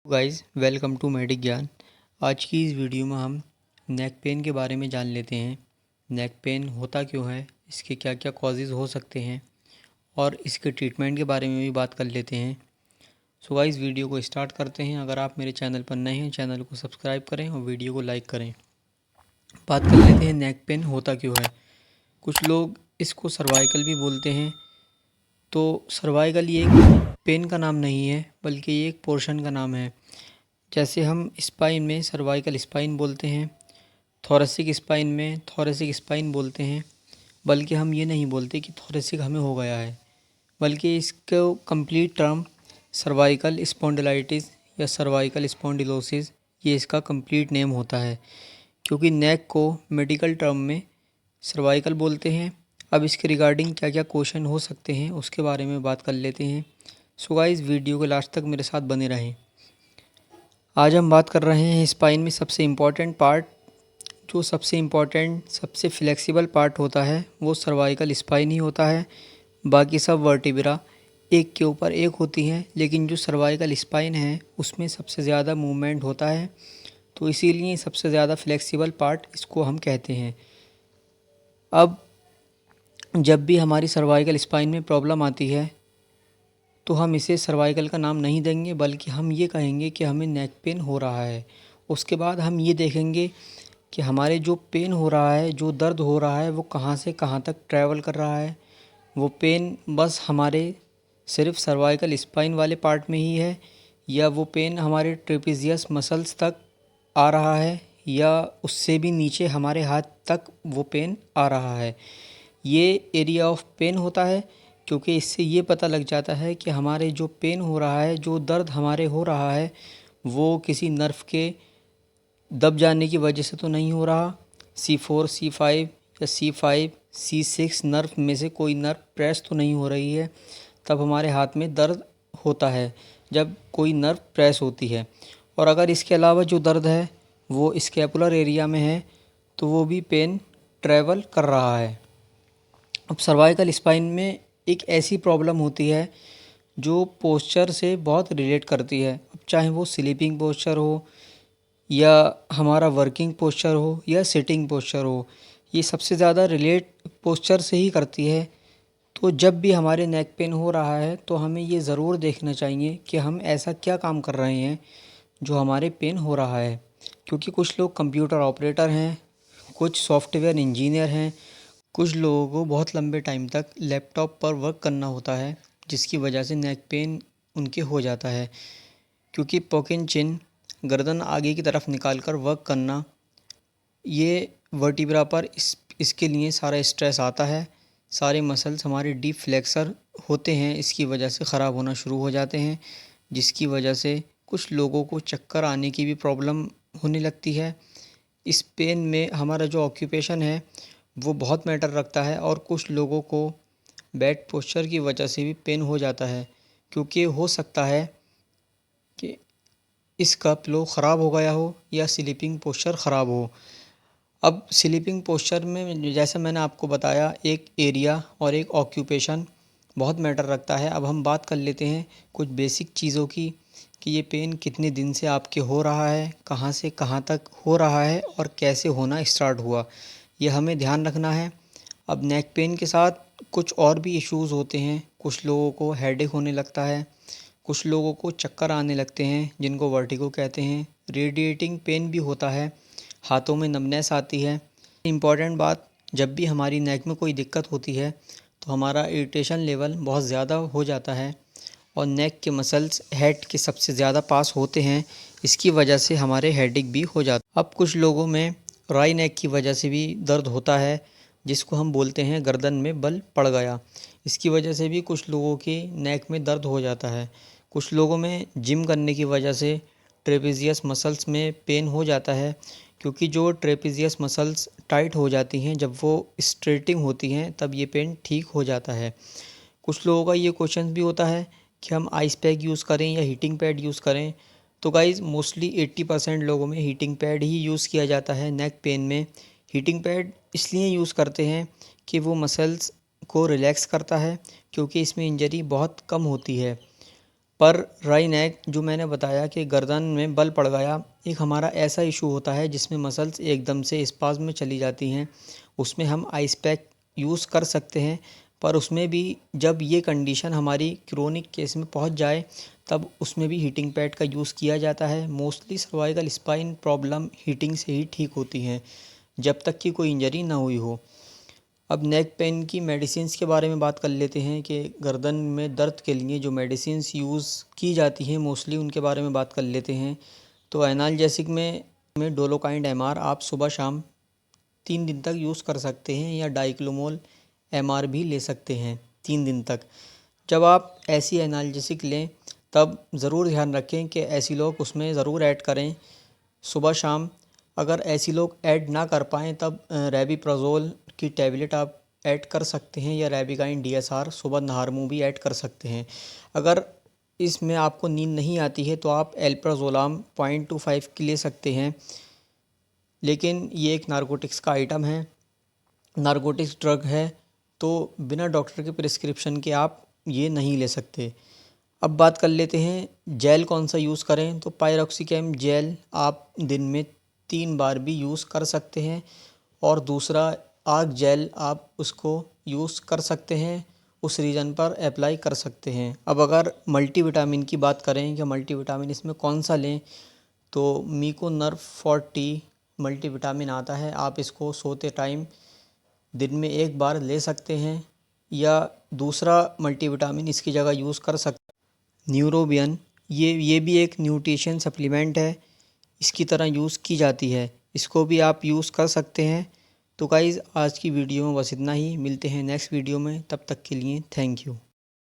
Guys welcome to medic ज्ञान। आज की इस वीडियो में हम नेक पेन के बारे में जान लेते हैं। नेक पेन होता क्यों है, इसके क्या क्या कॉजेज़ हो सकते हैं और इसके ट्रीटमेंट के बारे में भी बात कर लेते हैं। सो गाइस वीडियो को स्टार्ट करते हैं। अगर आप मेरे चैनल पर नए हैं, चैनल को सब्सक्राइब करें और वीडियो को लाइक करें। बात कर लेते हैं नेक पेन होता क्यों है। कुछ लोग इसको सर्वाइकल भी बोलते हैं। तो सर्वाइकल ये एक पेन का नाम नहीं है, बल्कि ये एक पोर्शन का नाम है। जैसे हम स्पाइन में सर्वाइकल स्पाइन बोलते हैं, थोरेसिक स्पाइन में थोरेसिक स्पाइन बोलते हैं, बल्कि हम ये नहीं बोलते कि थोरेसिक हमें हो गया है, बल्कि इसको कंप्लीट टर्म सर्वाइकल स्पॉन्डिलाइटिस या सर्वाइकल स्पॉन्डिलोसिस ये इसका कंप्लीट नेम होता है। क्योंकि नेक को मेडिकल टर्म में सर्वाइकल बोलते हैं। अब इसके रिगार्डिंग क्या क्या क्वेश्चन हो सकते हैं उसके बारे में बात कर लेते हैं। सो गाइस वीडियो के लास्ट तक मेरे साथ बने रहें। आज हम बात कर रहे हैं स्पाइन में सबसे इम्पॉर्टेंट पार्ट, जो सबसे इम्पॉर्टेंट सबसे फ्लेक्सिबल पार्ट होता है वो सर्वाइकल स्पाइन ही होता है। बाकी सब वर्टिब्रा एक के ऊपर एक होती हैं, लेकिन जो सर्वाइकल स्पाइन है उसमें सबसे ज़्यादा मूवमेंट होता है, तो इसीलिए सबसे ज़्यादा फ्लेक्सिबल पार्ट इसको हम कहते हैं। अब जब भी हमारी सर्वाइकल स्पाइन में प्रॉब्लम आती है तो हम इसे सर्वाइकल का नाम नहीं देंगे, बल्कि हम ये कहेंगे कि हमें नेक पेन हो रहा है। उसके बाद हम ये देखेंगे कि हमारे जो पेन हो रहा है, जो दर्द हो रहा है, वो कहाँ से कहाँ तक ट्रैवल कर रहा है। वो पेन बस हमारे सिर्फ सर्वाइकल स्पाइन वाले पार्ट में ही है, या वो पेन हमारे ट्रेपेजियस मसल्स तक आ रहा है, या उससे भी नीचे हमारे हाथ तक वो पेन आ रहा है। ये एरिया ऑफ पेन होता है, क्योंकि इससे ये पता लग जाता है कि हमारे जो पेन हो रहा है, जो दर्द हमारे हो रहा है, वो किसी नर्व के दब जाने की वजह से तो नहीं हो रहा। C4 C5 या C5 C6 नर्व में से कोई नर्व प्रेस तो नहीं हो रही है, तब हमारे हाथ में दर्द होता है जब कोई नर्व प्रेस होती है। और अगर इसके अलावा जो दर्द है वो स्कैपुलर एरिया में है, तो वो भी पेन ट्रैवल कर रहा है। अब सर्वाइकल स्पाइन में एक ऐसी प्रॉब्लम होती है जो पोस्चर से बहुत रिलेट करती है। अब चाहे वो स्लीपिंग पोस्चर हो, या हमारा वर्किंग पोस्चर हो, या सिटिंग पोस्चर हो, ये सबसे ज़्यादा रिलेट पोस्चर से ही करती है। तो जब भी हमारे नेक पेन हो रहा है तो हमें ये ज़रूर देखना चाहिए कि हम ऐसा क्या काम कर रहे हैं जो हमारे पेन हो रहा है। क्योंकि कुछ लोग कंप्यूटर ऑपरेटर हैं, कुछ सॉफ्टवेयर इंजीनियर हैं, कुछ लोगों को बहुत लंबे टाइम तक लैपटॉप पर वर्क करना होता है, जिसकी वजह से नेक पेन उनके हो जाता है। क्योंकि पॉकिन चिन गर्दन आगे की तरफ निकाल कर वर्क करना, ये वर्टिब्रा पर इसके लिए सारा स्ट्रेस आता है। सारे मसल्स हमारे डीप फ्लेक्सर होते हैं, इसकी वजह से ख़राब होना शुरू हो जाते हैं, जिसकी वजह से कुछ लोगों को चक्कर आने की भी प्रॉब्लम होने लगती है। इस पेन में हमारा जो ऑक्यूपेशन है वो बहुत मैटर रखता है, और कुछ लोगों को बैड पोस्चर की वजह से भी पेन हो जाता है। क्योंकि हो सकता है कि इसका पिलो ख़राब हो गया हो या स्लीपिंग पोस्चर ख़राब हो। अब स्लीपिंग पोस्चर में जैसे मैंने आपको बताया, एक एरिया और एक ऑक्यूपेशन बहुत मैटर रखता है। अब हम बात कर लेते हैं कुछ बेसिक चीज़ों की, कि ये पेन कितने दिन से आपके हो रहा है, कहाँ से कहाँ तक हो रहा है, और कैसे होना स्टार्ट हुआ, ये हमें ध्यान रखना है। अब नेक पेन के साथ कुछ और भी इश्यूज़ होते हैं। कुछ लोगों को हेडेक होने लगता है, कुछ लोगों को चक्कर आने लगते हैं, जिनको वर्टिगो कहते हैं। रेडिएटिंग पेन भी होता है, हाथों में नमनेस आती है। इम्पॉर्टेंट बात, जब भी हमारी नेक में कोई दिक्कत होती है तो हमारा इरिटेशन लेवल बहुत ज़्यादा हो जाता है, और नेक के मसल्स हेड के सबसे ज़्यादा पास होते हैं, इसकी वजह से हमारे हेडेक भी हो जाता है। अब कुछ लोगों में राई नेक की वजह से भी दर्द होता है, जिसको हम बोलते हैं गर्दन में बल पड़ गया। इसकी वजह से भी कुछ लोगों की नेक में दर्द हो जाता है। कुछ लोगों में जिम करने की वजह से ट्रेपेजियस मसल्स में पेन हो जाता है, क्योंकि जो ट्रेपेजियस मसल्स टाइट हो जाती हैं जब वो स्ट्रेटिंग होती हैं, तब ये पेन ठीक हो जाता है। कुछ लोगों का ये क्वेश्चन भी होता है कि हम आइस पैक यूज़ करें या हीटिंग पैड यूज़ करें। तो गाइज़ मोस्टली 80% लोगों में हीटिंग पैड ही यूज़ किया जाता है नेक पेन में। हीटिंग पैड इसलिए यूज़ करते हैं कि वो मसल्स को रिलैक्स करता है, क्योंकि इसमें इंजरी बहुत कम होती है। पर राई नेक जो मैंने बताया कि गर्दन में बल पड़ गया, एक हमारा ऐसा इशू होता है जिसमें मसल्स एकदम से स्पाज़म में चली जाती हैं। उसमें हम आइस पैक यूज़ कर सकते हैं, पर उसमें भी जब ये कंडीशन हमारी क्रोनिक केस में पहुंच जाए तब उसमें भी हीटिंग पैड का यूज़ किया जाता है। Mostly cervical spine problem heating से ही ठीक होती हैं, जब तक कि कोई इंजरी ना हुई हो। अब नेक पेन की मेडिसिन्स के बारे में बात कर लेते हैं कि गर्दन में दर्द के लिए जो मेडिसिन्स यूज़ की जाती हैं मोस्टली उनके बारे में बात कर लेते हैं। तो एनाल्जेसिक में डोलोकाइंड एमआर आप सुबह शाम 3 दिन तक यूज़ कर सकते हैं, या डाइक्लोमोल एमआर भी ले सकते हैं 3 दिन तक। जब आप ऐसी एनाल्जेसिक लें तब ज़रूर ध्यान रखें कि एसिलॉक उसमें ज़रूर ऐड करें सुबह शाम। अगर ऐसी लोग ऐड ना कर पाएँ तब रेबीप्राज़ोल की टैबलेट आप ऐड कर सकते हैं, या रेबिगाइन डीएसआर सुबह नहर मुँह भी ऐड कर सकते हैं। अगर इसमें आपको नींद नहीं आती है तो आप एल्प्राज़ोलाम 0.25 की ले सकते हैं, लेकिन ये एक नारकोटिक्स का आइटम है, नारकोटिक्स ड्रग है, तो बिना डॉक्टर के प्रिस्क्रिप्शन के आप ये नहीं ले सकते। अब बात कर लेते हैं जेल कौन सा यूज़ करें। तो पायरोक्सिकैम जेल आप दिन में 3 बार भी यूज़ कर सकते हैं, और दूसरा आग जेल आप उसको यूज़ कर सकते हैं, उस रीजन पर अप्लाई कर सकते हैं। अब अगर मल्टीविटामिन की बात करें कि मल्टीविटामिन इसमें कौन सा लें, तो मीको नर्व 40 मल्टीविटामिन आता है, आप इसको सोते टाइम दिन में 1 बार ले सकते हैं, या दूसरा मल्टीविटामिन इसकी जगह यूज़ कर सकते न्यूरोबियन। ये भी एक न्यूट्रिशन सप्लीमेंट है, इसकी तरह यूज़ की जाती है, इसको भी आप यूज़ कर सकते हैं। तो गाइज़ आज की वीडियो में बस इतना ही, मिलते हैं नेक्स्ट वीडियो में, तब तक के लिए थैंक यू।